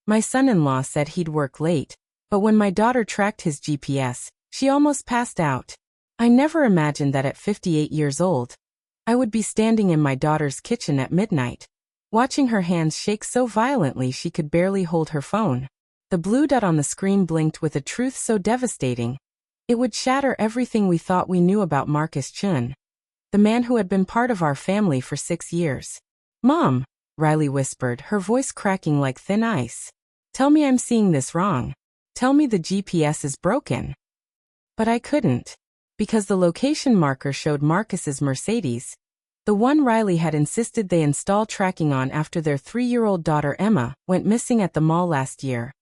My son-in-law said he'd work late, but when my daughter tracked his GPS, she almost passed out. I never imagined that at 58 years old, I would be standing in my daughter's kitchen at midnight, watching her hands shake so violently she could barely hold her phone. The blue dot on the screen blinked with a truth so devastating, it would shatter everything we thought we knew about Marcus Chun, the man who had been part of our family for 6 years. "Mom," Riley whispered, her voice cracking like thin ice. "Tell me I'm seeing this wrong. Tell me the GPS is broken." But I couldn't, because the location marker showed Marcus's Mercedes, the one Riley had insisted they install tracking on after their 3-year-old daughter Emma went missing at the mall last year.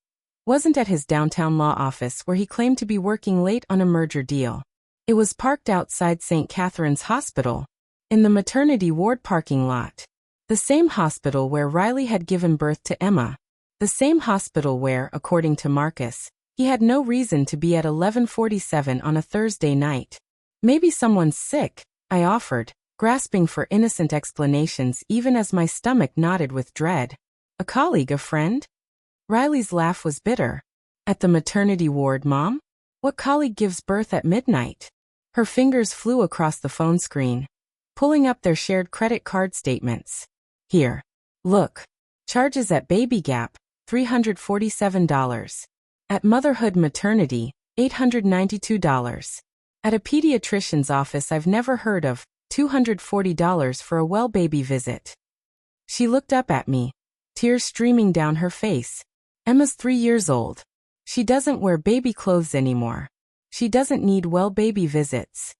Wasn't at his downtown law office where he claimed to be working late on a merger deal. It was parked outside St. Catherine's Hospital, in the maternity ward parking lot. The same hospital where Riley had given birth to Emma. The same hospital where, according to Marcus, he had no reason to be at 11:47 on a Thursday night. "Maybe someone's sick," I offered, grasping for innocent explanations even as my stomach knotted with dread. "A colleague, a friend?" Riley's laugh was bitter. "At the maternity ward, Mom? What colleague gives birth at midnight?" Her fingers flew across the phone screen, pulling up their shared credit card statements. "Here. Look. Charges at Baby Gap, $347. At Motherhood Maternity, $892. At a pediatrician's office I've never heard of, $240 for a well baby visit." She looked up at me, tears streaming down her face. "Emma's 3 years old. She doesn't wear baby clothes anymore. She doesn't need well baby visits."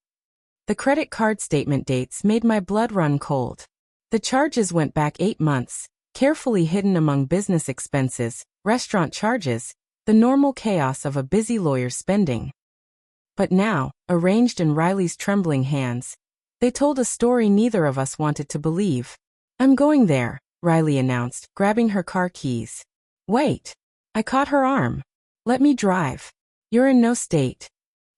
The credit card statement dates made my blood run cold. The charges went back 8 months, carefully hidden among business expenses, restaurant charges, the normal chaos of a busy lawyer's spending. But now, arranged in Riley's trembling hands, they told a story neither of us wanted to believe. "I'm going there," Riley announced, grabbing her car keys. "Wait." I caught her arm. "Let me drive. You're in no state."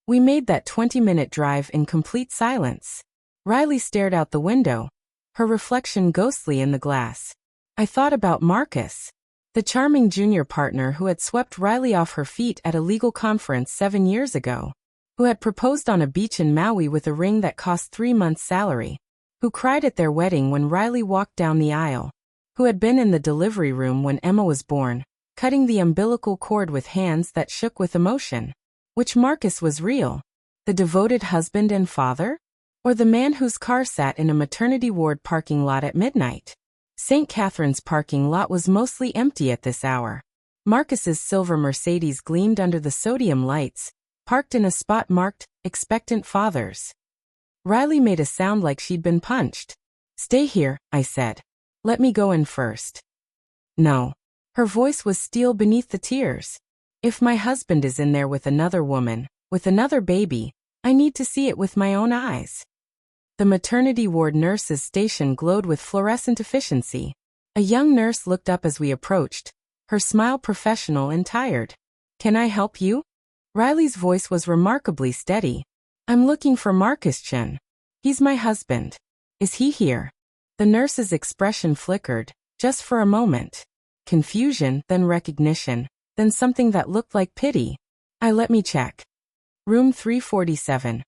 We made that 20-minute drive in complete silence. Riley stared out the window, her reflection ghostly in the glass. I thought about Marcus, the charming junior partner who had swept Riley off her feet at a legal conference 7 years ago, who had proposed on a beach in Maui with a ring that cost 3 months' salary, who cried at their wedding when Riley walked down the aisle, who had been in the delivery room when Emma was born, cutting the umbilical cord with hands that shook with emotion. Which Marcus was real? The devoted husband and father? Or the man whose car sat in a maternity ward parking lot at midnight? St. Catherine's parking lot was mostly empty at this hour. Marcus's silver Mercedes gleamed under the sodium lights, parked in a spot marked, "Expectant Fathers." Riley made a sound like she'd been punched. "Stay here," I said. "Let me go in first." "No." Her voice was steel beneath the tears. "If my husband is in there with another woman, with another baby, I need to see it with my own eyes." The maternity ward nurse's station glowed with fluorescent efficiency. A young nurse looked up as we approached, her smile professional and tired. "Can I help you?" Riley's voice was remarkably steady. "I'm looking for Marcus Chun. He's my husband. Is he here?" The nurse's expression flickered, just for a moment. Confusion, then recognition, then something that looked like pity. Let me check. Room 347.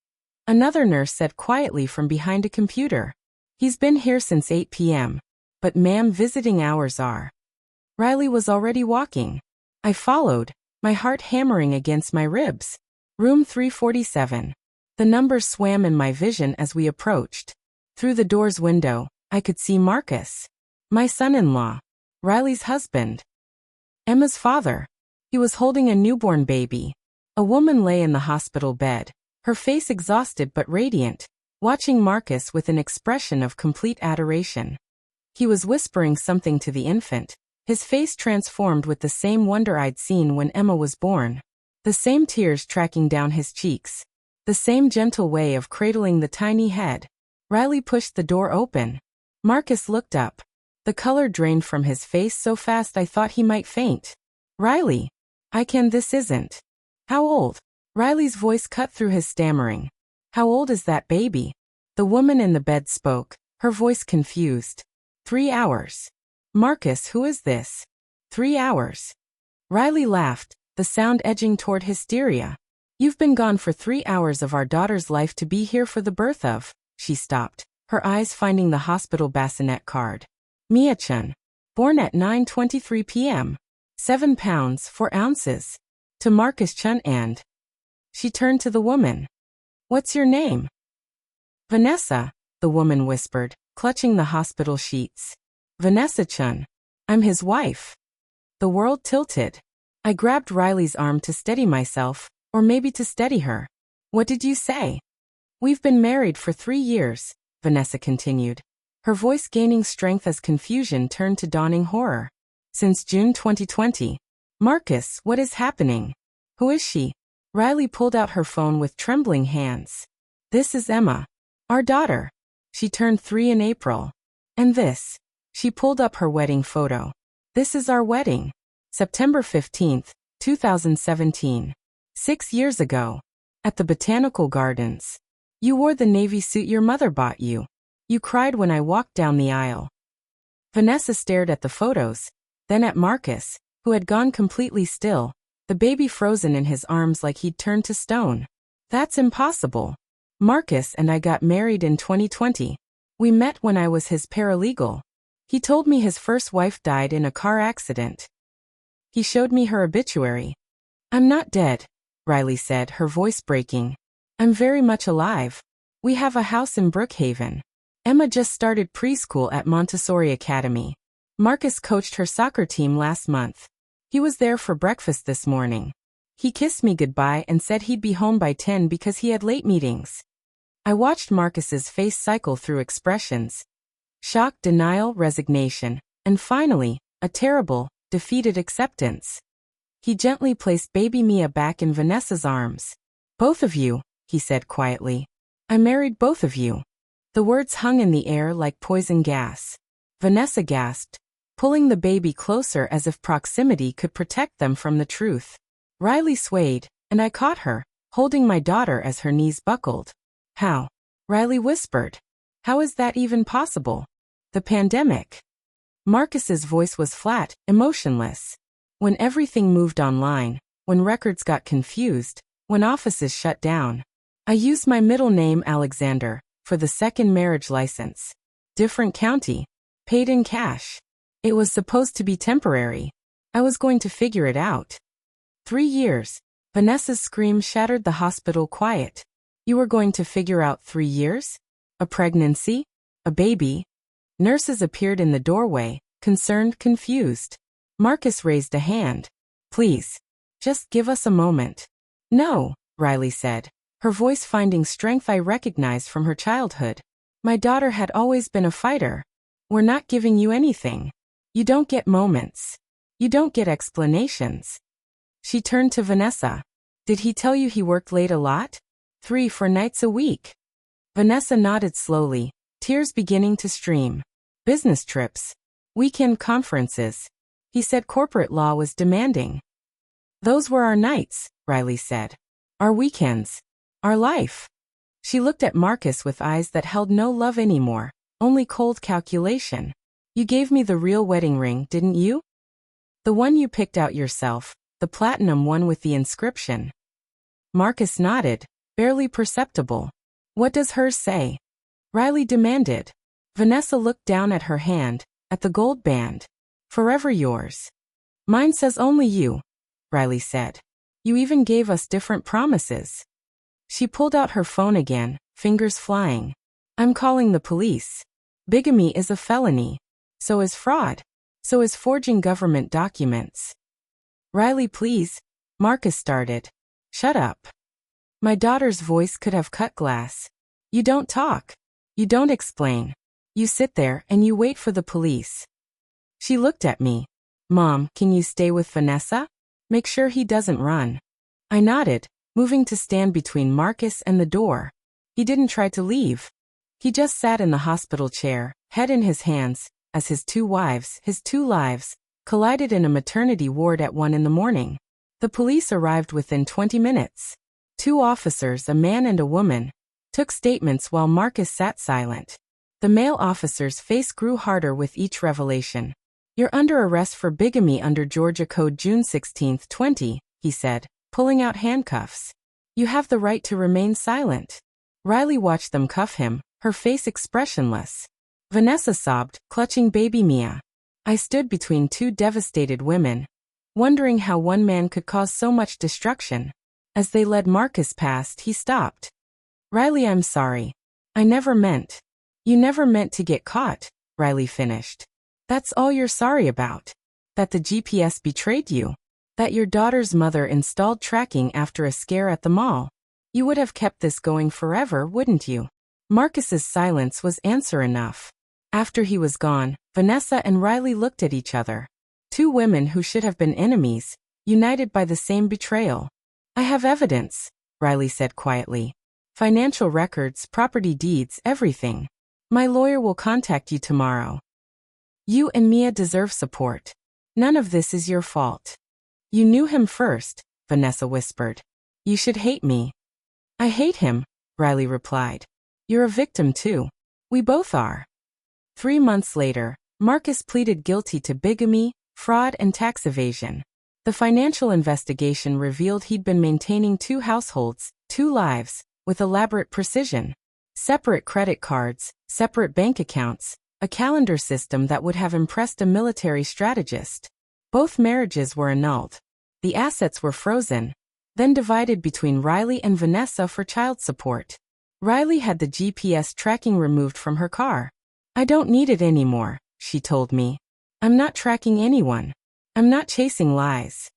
Another nurse said quietly from behind a computer. "He's been here since 8 p.m. But ma'am, visiting hours are." Riley was already walking. I followed, my heart hammering against my ribs. Room 347. The numbers swam in my vision as we approached. Through the door's window, I could see Marcus. My son-in-law. Riley's husband. Emma's father. He was holding a newborn baby. A woman lay in the hospital bed, her face exhausted but radiant, watching Marcus with an expression of complete adoration. He was whispering something to the infant, his face transformed with the same wonder I'd seen when Emma was born. The same tears tracking down his cheeks. The same gentle way of cradling the tiny head. Riley pushed the door open. Marcus looked up. The color drained from his face so fast I thought he might faint. "Riley. This isn't. How old?" Riley's voice cut through his stammering. "How old is that baby?" The woman in the bed spoke, her voice confused. 3 hours. "Marcus, who is this?" 3 hours. Riley laughed, the sound edging toward hysteria. You've been gone for 3 hours of our daughter's life to be here for the birth of. She stopped, her eyes finding the hospital bassinet card. Mia-chan. Born at 9:23 p.m. 7 pounds 4 ounces. To Marcus Chun and. She turned to the woman. What's your name? Vanessa, the woman whispered, clutching the hospital sheets. Vanessa Chun. I'm his wife. The world tilted. I grabbed Riley's arm to steady myself, or maybe to steady her. What did you say? We've been married for 3 years, Vanessa continued, her voice gaining strength as confusion turned to dawning horror. Since June 2020. Marcus, what is happening? Who is she? Riley pulled out her phone with trembling hands. This is Emma. Our daughter. She turned 3 in April. And this. She pulled up her wedding photo. This is our wedding. September 15th, 2017. 6 years ago. At the Botanical Gardens. You wore the navy suit your mother bought you. You cried when I walked down the aisle. Vanessa stared at the photos, then at Marcus, who had gone completely still, the baby frozen in his arms like he'd turned to stone. That's impossible. Marcus and I got married in 2020. We met when I was his paralegal. He told me his first wife died in a car accident. He showed me her obituary. I'm not dead, Riley said, her voice breaking. I'm very much alive. We have a house in Brookhaven. Emma just started preschool at Montessori Academy. Marcus coached her soccer team last month. He was there for breakfast this morning. He kissed me goodbye and said he'd be home by 10 because he had late meetings. I watched Marcus's face cycle through expressions. Shock, denial, resignation, and finally, a terrible, defeated acceptance. He gently placed baby Mia back in Vanessa's arms. Both of you, he said quietly. I married both of you. The words hung in the air like poison gas. Vanessa gasped, pulling the baby closer as if proximity could protect them from the truth. Riley swayed, and I caught her, holding my daughter as her knees buckled. How? Riley whispered. How is that even possible? The pandemic. Marcus's voice was flat, emotionless. When everything moved online, when records got confused, when offices shut down. I used my middle name Alexander for the second marriage license. Different county. Paid in cash. It was supposed to be temporary. I was going to figure it out. 3 years. Vanessa's scream shattered the hospital quiet. You were going to figure out 3 years? A pregnancy? A baby? Nurses appeared in the doorway, concerned, confused. Marcus raised a hand. Please. Just give us a moment. No, Riley said, her voice finding strength I recognized from her childhood. My daughter had always been a fighter. We're not giving you anything. You don't get moments. You don't get explanations. She turned to Vanessa. Did he tell you he worked late a lot? 3 4 nights a week. Vanessa nodded slowly, tears beginning to stream. Business trips. Weekend conferences. He said corporate law was demanding. Those were our nights, Riley said. Our weekends. Our life. She looked at Marcus with eyes that held no love anymore, only cold calculation. You gave me the real wedding ring, didn't you? The one you picked out yourself, the platinum one with the inscription. Marcus nodded, barely perceptible. What does hers say? Riley demanded. Vanessa looked down at her hand, at the gold band. Forever yours. Mine says only you, Riley said. You even gave us different promises. She pulled out her phone again, fingers flying. I'm calling the police. Bigamy is a felony. So is fraud. So is forging government documents. Riley, please. Marcus started. Shut up. My daughter's voice could have cut glass. You don't talk. You don't explain. You sit there and you wait for the police. She looked at me. Mom, can you stay with Vanessa? Make sure he doesn't run. I nodded, moving to stand between Marcus and the door. He didn't try to leave. He just sat in the hospital chair, head in his hands, as his 2 wives, his 2 lives, collided in a maternity ward at 1 in the morning. The police arrived within 20 minutes. 2 officers, a man and a woman, took statements while Marcus sat silent. The male officer's face grew harder with each revelation. You're under arrest for bigamy under Georgia Code June 16, 20, he said, pulling out handcuffs. You have the right to remain silent. Riley watched them cuff him, her face expressionless. Vanessa sobbed, clutching baby Mia. I stood between two devastated women, wondering how one man could cause so much destruction. As they led Marcus past, he stopped. Riley, I'm sorry. I never meant. You never meant to get caught, Riley finished. That's all you're sorry about. That the GPS betrayed you. That your daughter's mother installed tracking after a scare at the mall. You would have kept this going forever, wouldn't you? Marcus's silence was answer enough. After he was gone, Vanessa and Riley looked at each other. Two women who should have been enemies, united by the same betrayal. I have evidence, Riley said quietly. Financial records, property deeds, everything. My lawyer will contact you tomorrow. You and Mia deserve support. None of this is your fault. You knew him first, Vanessa whispered. You should hate me. I hate him, Riley replied. You're a victim too. We both are. 3 months later, Marcus pleaded guilty to bigamy, fraud, and tax evasion. The financial investigation revealed he'd been maintaining 2 households, 2 lives, with elaborate precision. Separate credit cards, separate bank accounts, a calendar system that would have impressed a military strategist. Both marriages were annulled. The assets were frozen, then divided between Riley and Vanessa for child support. Riley had the GPS tracking removed from her car. I don't need it anymore, she told me. I'm not tracking anyone. I'm not chasing lies.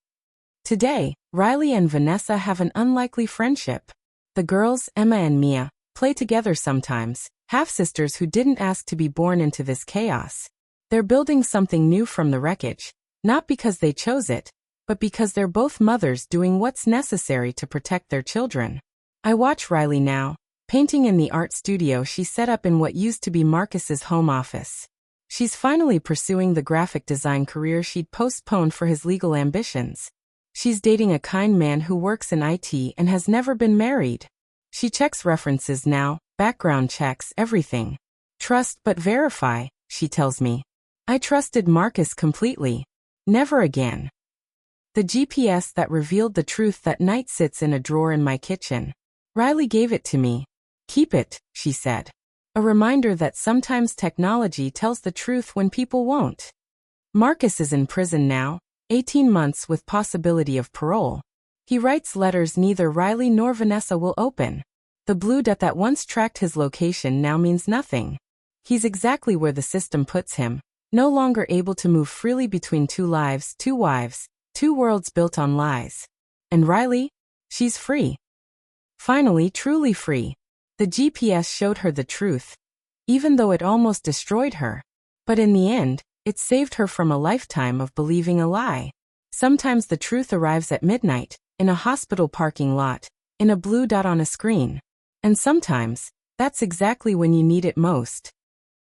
Today, Riley and Vanessa have an unlikely friendship. The girls, Emma and Mia, play together sometimes, half-sisters who didn't ask to be born into this chaos. They're building something new from the wreckage, not because they chose it, but because they're both mothers doing what's necessary to protect their children. I watch Riley now, painting in the art studio she set up in what used to be Marcus's home office. She's finally pursuing the graphic design career she'd postponed for his legal ambitions. She's dating a kind man who works in IT and has never been married. She checks references now, background checks, everything. Trust but verify, she tells me. I trusted Marcus completely. Never again. The GPS that revealed the truth that night sits in a drawer in my kitchen. Riley gave it to me. Keep it, she said. A reminder that sometimes technology tells the truth when people won't. Marcus is in prison now, 18 months with possibility of parole. He writes letters neither Riley nor Vanessa will open. The blue dot that once tracked his location now means nothing. He's exactly where the system puts him, no longer able to move freely between 2 lives, 2 wives, 2 worlds built on lies. And Riley? She's free. Finally, truly free. The GPS showed her the truth, even though it almost destroyed her. But in the end, it saved her from a lifetime of believing a lie. Sometimes the truth arrives at midnight, in a hospital parking lot, in a blue dot on a screen. And sometimes, that's exactly when you need it most.